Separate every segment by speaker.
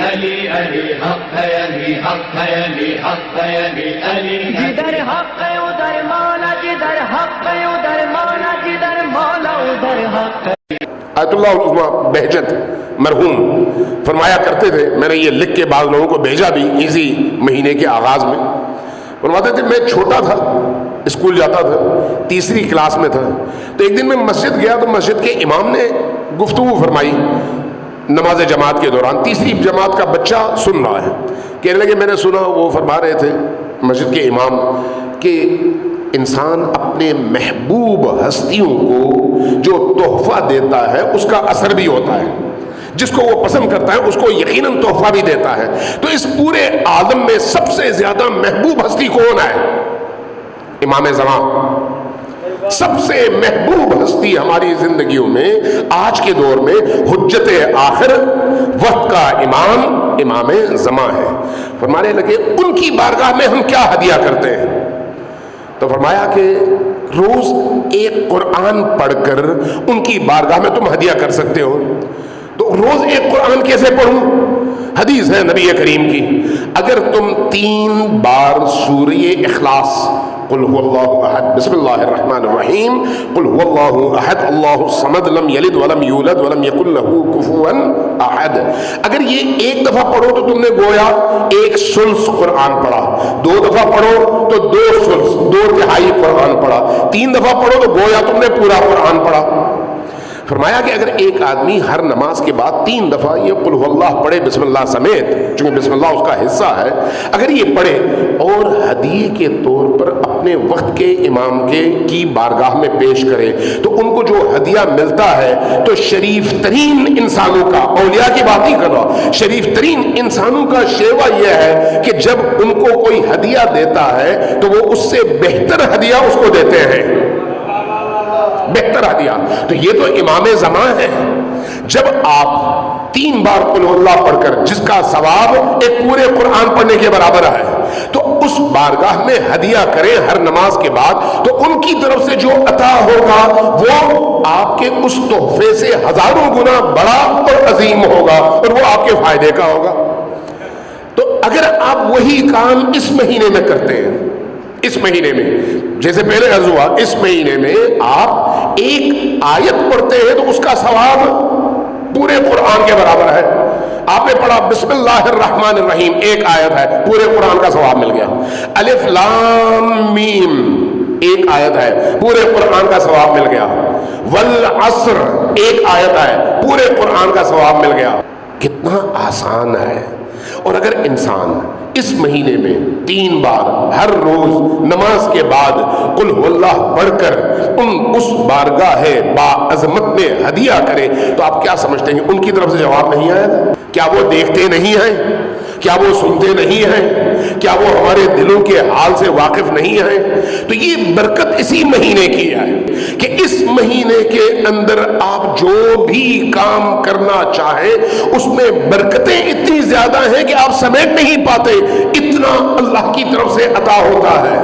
Speaker 1: علی علی حق ہے، علی حق ہے، علی حق ہے، علی علی
Speaker 2: جدھر حق ہے ادھر مولا، جدھر حق ہے ادھر مولا، جدھر مولا ادھر حق ہے۔
Speaker 3: آیت اللہ العظمیٰ بہجت مرحوم فرمایا کرتے تھے، میں نے یہ لکھ کے بعض لوگوں کو بھیجا بھی اسی مہینے کے آغاز میں، فرماتے تھے میں چھوٹا تھا، اسکول جاتا تھا، تیسری کلاس میں تھا، تو ایک دن میں مسجد گیا تو مسجد کے امام نے گفتگو فرمائی نماز جماعت کے دوران، تیسری جماعت کا بچہ سن رہا ہے، کہنے لگے میں نے سنا، وہ فرما رہے تھے مسجد کے امام کہ انسان اپنے محبوب ہستیوں کو جو تحفہ دیتا ہے اس کا اثر بھی ہوتا ہے، جس کو وہ پسند کرتا ہے اس کو یقیناً تحفہ بھی دیتا ہے، تو اس پورے عالم میں سب سے زیادہ محبوب ہستی کون ہے؟ امام زمان۔ سب سے محبوب ہستی ہماری زندگیوں میں آج کے دور میں حجت آخر وقت کا امام امام زمان ہے۔ فرمانے لگے ان کی بارگاہ میں ہم کیا ہدیہ کرتے ہیں؟ تو فرمایا کہ روز ایک قرآن پڑھ کر ان کی بارگاہ میں تم ہدیہ کر سکتے ہو۔ تو روز ایک قرآن کیسے پڑھوں؟ حدیث ہے نبی کریم کی، اگر تم 3 بار سورہ اخلاص قل هو اللہ احد بسم اللہ الرحمن الرحیم قل هو اللہ احد اللہ الصمد لم یلد ولم یولد ولم یکن له کفوا احد، اگر یہ ایک دفعہ پڑھو تو تم نے گویا 1/3 قرآن پڑھا، 2 دفعہ پڑھو تو 2/3 2/3 قرآن پڑھا، 3 دفعہ پڑھو تو گویا تم نے پورا قرآن پڑھا۔ فرمایا کہ اگر ایک آدمی ہر نماز کے بعد 3 دفعہ یہ قل هو اللہ پڑھے بسم اللہ سمیت، چونکہ بسم اللہ اس کا حصہ ہے، اگر یہ پڑھے اور ہدیے کے طور پر اپنے وقت کے امام کی بارگاہ میں پیش کرے تو ان کو جو ہدیہ ملتا ہے تو شریف ترین انسانوں کا، اولیاء کی بات نہیں کر رہا، شریف ترین انسانوں کا شیوہ یہ ہے کہ جب ان کو کوئی ہدیہ دیتا ہے تو وہ اس سے بہتر ہدیہ اس کو دیتے ہیں، بہتر ہدیہ۔ تو یہ تو امام زمان ہے۔ جب آپ 3 بار قل اللہ پڑھ کر جس کا ثواب ایک پورے قرآن پڑھنے کے برابر ہے تو اس بارگاہ میں ہدیہ کریں ہر نماز کے بعد، تو ان کی طرف سے جو عطا ہوگا وہ آپ کے اس تحفے سے ہزاروں گنا بڑا اور عظیم ہوگا اور وہ آپ کے فائدے کا ہوگا۔ تو اگر آپ وہی کام اس مہینے میں کرتے ہیں، اس مہینے میں جیسے پہلے عرض ہوا، اس مہینے میں آپ ایک آیت پڑھتے ہیں تو اس کا ثواب پورے قرآن کے برابر ہے۔ آپ نے پڑھا بسم اللہ الرحمن الرحیم، ایک آیت ہے، پورے قرآن کا ثواب مل گیا۔ الف لام میم ایک آیت ہے، پورے قرآن کا ثواب مل گیا۔ والعصر ایک آیت ہے، پورے قرآن کا ثواب مل گیا۔ کتنا آسان ہے۔ اور اگر انسان اس مہینے میں 3 بار ہر روز نماز کے بعد قل هو اللہ پڑھ کر اس بارگاہ باعظمت میں ہدیہ کرے تو آپ کیا سمجھتے ہیں ان کی طرف سے جواب نہیں آیا گا؟ کیا وہ دیکھتے نہیں ہیں؟ کیا وہ سنتے نہیں ہیں؟ کیا وہ ہمارے دلوں کے حال سے واقف نہیں ہیں؟ تو یہ برکت اسی مہینے کی ہے کہ اس مہینے کے اندر آپ جو بھی کام کرنا چاہیں اس میں برکتیں اتنی زیادہ ہیں کہ آپ سمیٹ نہیں پاتے، اتنا اللہ کی طرف سے عطا ہوتا ہے،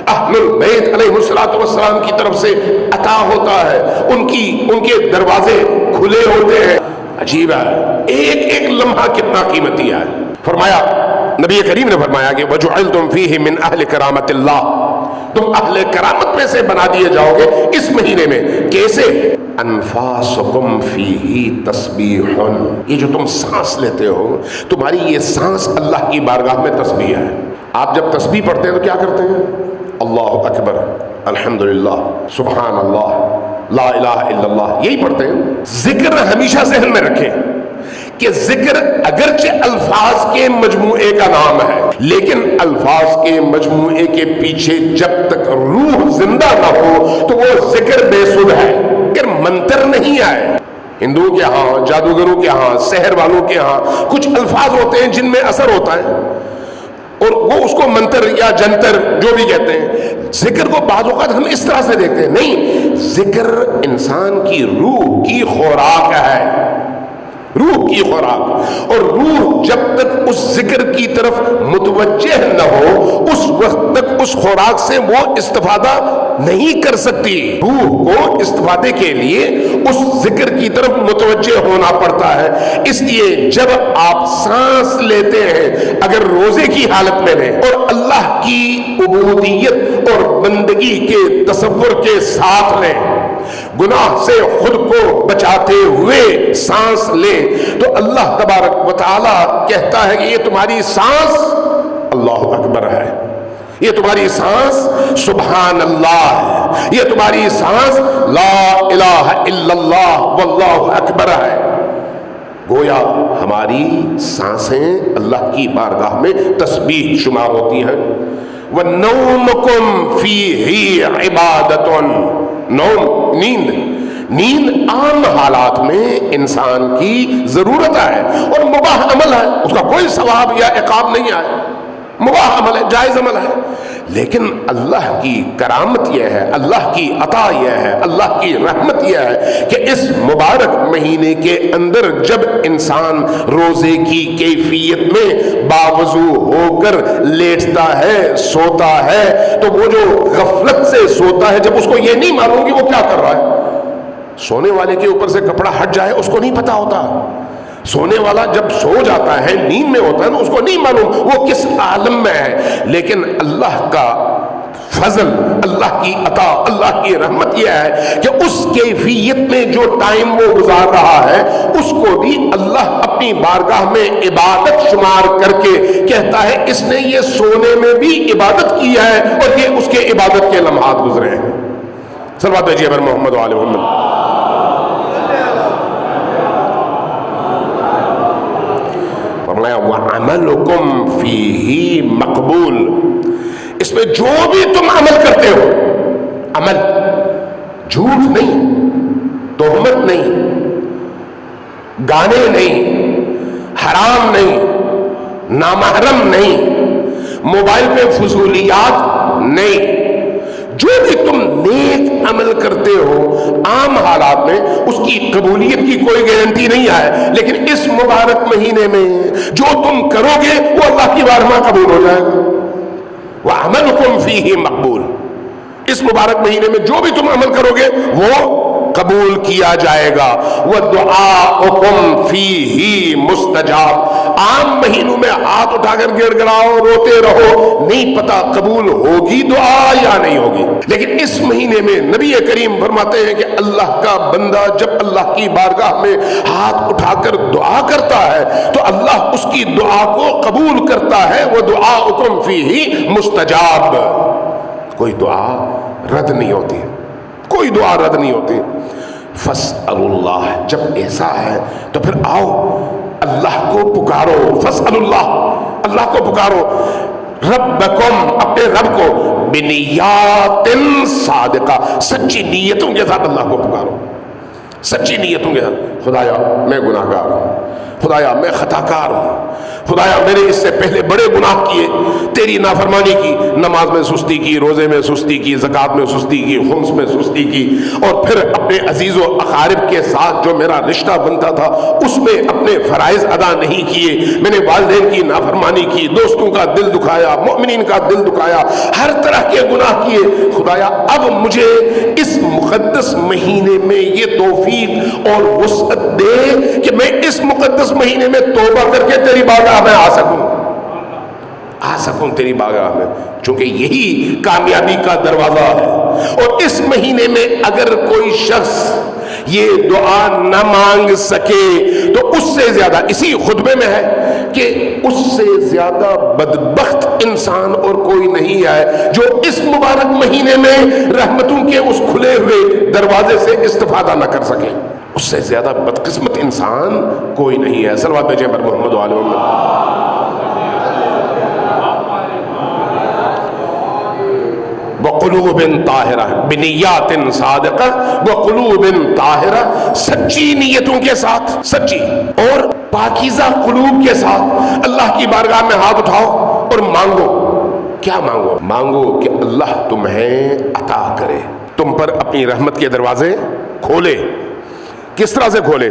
Speaker 3: اہل البیت علیہ السلام کی طرف سے عطا ہوتا ہے، ان کے دروازے کھلے ہوتے ہیں۔ عجیب ہے، ایک ایک لمحہ کتنا قیمتی ہے۔ فرمایا نبی کریم نے فرمایا کہ وَجُعِلْتُمْ فِيهِ مِنْ أَهْلِ كَرَامَةِ اللَّهِ، تم اہل کرامت میں سے بنا دیے جاؤ گے اس مہینے میں۔ کیسے؟ انفاسکم فیہ تسبیح، یہ جو تم سانس لیتے ہو تمہاری یہ سانس اللہ کی بارگاہ میں تسبیح ہے۔ آپ جب تسبیح پڑھتے ہیں تو کیا کرتے ہیں؟ اللہ اکبر، الحمدللہ، سبحان اللہ، لا الہ الا اللہ، یہی پڑھتے ہیں۔ ذکر ہمیشہ ذہن میں رکھیں کہ ذکر اگرچہ الفاظ کے مجموعے کا نام ہے لیکن الفاظ کے مجموعے کے پیچھے جب تک روح زندہ نہ ہو تو وہ ذکر بے سود ہے، ذکر منتر نہیں آئے۔ ہندوؤں کے ہاں، جادوگروں کے ہاں، سحر والوں کے ہاں کچھ الفاظ ہوتے ہیں جن میں اثر ہوتا ہے اور وہ اس کو منتر یا جنتر جو بھی کہتے ہیں۔ ذکر کو بعض اوقات ہم اس طرح سے دیکھتے ہیں، نہیں، ذکر انسان کی روح کی خوراک ہے، روح کی خوراک، اور روح جب تک اس ذکر کی طرف متوجہ نہ ہو اس وقت تک اس خوراک سے وہ استفادہ نہیں کر سکتی۔ روح کو استفادے کے لیے اس ذکر کی طرف متوجہ ہونا پڑتا ہے۔ اس لیے جب آپ سانس لیتے ہیں اگر روزے کی حالت میں لیں اور اللہ کی عبودیت اور بندگی کے تصور کے ساتھ لیں، گناہ سے خود کو بچاتے ہوئے سانس لیں، تو اللہ تبارک و تعالی کہتا ہے کہ یہ تمہاری سانس اللہ اکبر ہے، یہ تمہاری سانس سبحان اللہ ہے، یہ تمہاری سانس لا الہ الا اللہ واللہ اکبر ہے۔ گویا ہماری سانسیں اللہ کی بارگاہ میں تسبیح شمار ہوتی ہیں۔ وَنَوْمُكُمْ فِيهِ عِبَادَةٌ، نوم نیند عام حالات میں انسان کی ضرورت ہے اور مباح عمل ہے، اس کا کوئی ثواب یا عقاب نہیں ہے، مباح عمل ہے، جائز عمل ہے۔ لیکن اللہ کی کرامت یہ ہے، اللہ کی عطا یہ ہے، اللہ کی رحمت یہ ہے کہ اس مبارک مہینے کے اندر جب انسان روزے کی کیفیت میں باوضو ہو کر لیٹتا ہے، سوتا ہے، تو وہ جو غفلت سے سوتا ہے، جب اس کو یہ نہیں معلوم کہ وہ کیا کر رہا ہے، سونے والے کے اوپر سے کپڑا ہٹ جائے اس کو نہیں پتا ہوتا، سونے والا جب سو جاتا ہے نیند میں ہوتا ہے نا، اس کو نہیں معلوم وہ کس عالم میں ہے۔ لیکن اللہ کا فضل، اللہ کی عطا، اللہ کی رحمت یہ ہے کہ اس کیفیت میں جو ٹائم وہ گزار رہا ہے اس کو بھی اللہ اپنی بارگاہ میں عبادت شمار کر کے کہتا ہے اس نے یہ سونے میں بھی عبادت کی ہے اور یہ اس کے عبادت کے لمحات گزرے ہیں۔ صلوات بھیجیے بر محمد و آل محمد۔ وَعَمَلُكُمْ فِيهِ مَقْبُولٌ، اس میں جو بھی تم عمل کرتے ہو، عمل جھوٹ نہیں، تہمت نہیں، گانے نہیں، حرام نہیں، نامحرم نہیں، موبائل پہ فضولیات نہیں، جو بھی تم نیک عمل کرتے ہو عام حالات میں اس کی قبولیت کی کوئی گارنٹی نہیں ہے، لیکن اس مبارک مہینے میں جو تم کرو گے وہ اللہ کی بارگاہ قبول ہو جائے گا۔ وَعَمَلُكُمْ فِيهِ مَقْبُولٌ، اس مبارک مہینے میں جو بھی تم عمل کرو گے وہ قبول کیا جائے گا۔ وَدُعَاؤُكُمْ فِيهِ مُسْتَجَابٌ، عام مہینوں میں ہاتھ اٹھا کر گڑ گڑاؤ، روتے رہو، نہیں پتا قبول ہوگی دعا یا نہیں ہوگی، لیکن اس مہینے میں نبی کریم فرماتے ہیں کہ اللہ کا بندہ جب اللہ کی بارگاہ میں ہاتھ اٹھا کر دعا کرتا ہے تو اللہ اس کی دعا کو قبول کرتا ہے۔ وَدُعَاؤُكُمْ فِيهِ مُسْتَجَابٌ، کوئی دعا رد نہیں ہوتی، کوئی دعا رد نہیں ہوتی۔ فَاسْأَلُوا اللَّهَ، جب ایسا ہے تو پھر آؤ اللہ کو پکارو، فَاسْأَلُوا اللَّهَ، اللہ کو پکارو، ربکم، اپنے رب کو، بنیات صادقہ، سچی نیتوں کے ساتھ اللہ کو پکارو، سچی نیتوں کے ساتھ۔ خدایا میں گناہ گار ہوں، خدایا میں خطا کار ہوں، خدایا میں نے اس سے پہلے بڑے گناہ کیے، تیری نافرمانی کی، نماز میں سستی کی، روزے میں سستی کی، زکوٰۃ میں سستی کی، خمس میں سستی کی، اور پھر اپنے عزیز و اقارب کے ساتھ جو میرا رشتہ بنتا تھا اس میں اپنے فرائض ادا نہیں کیے، میں نے والدین کی نافرمانی کی، دوستوں کا دل دکھایا، مومنین کا دل دکھایا، ہر طرح کے گناہ کیے۔ خدایا اب مجھے اس مقدس مہینے میں یہ توفیق اور وسعت دے کہ میں اس مقدس مہینے میں توبہ کر کے تیری بارگاہ میں آ سکوں تیری بارگاہ میں، چونکہ یہی کامیابی کا دروازہ ہے۔ اور اس مہینے میں اگر کوئی شخص یہ دعا نہ مانگ سکے تو اس سے زیادہ، اسی خطبے میں ہے کہ اس سے زیادہ بدبخت انسان اور کوئی نہیں ہے جو اس مبارک مہینے میں رحمتوں کے اس کھلے ہوئے دروازے سے استفادہ نہ کر سکے، اس سے زیادہ بدقسمت انسان کوئی نہیں ہے۔ صلوات بھیجیں پر محمد و آل محمد۔ وقلوب طاہرہ، بنیات صادقہ، وقلوب طاہرہ، سچی نیتوں کے ساتھ، سچی اور پاکیزہ قلوب کے ساتھ اللہ کی بارگاہ میں ہاتھ اٹھاؤ اور مانگو۔ کیا مانگو؟ مانگو کہ اللہ تمہیں عطا کرے، تم پر اپنی رحمت کے دروازے کھولے۔ کس طرح سے کھولے؟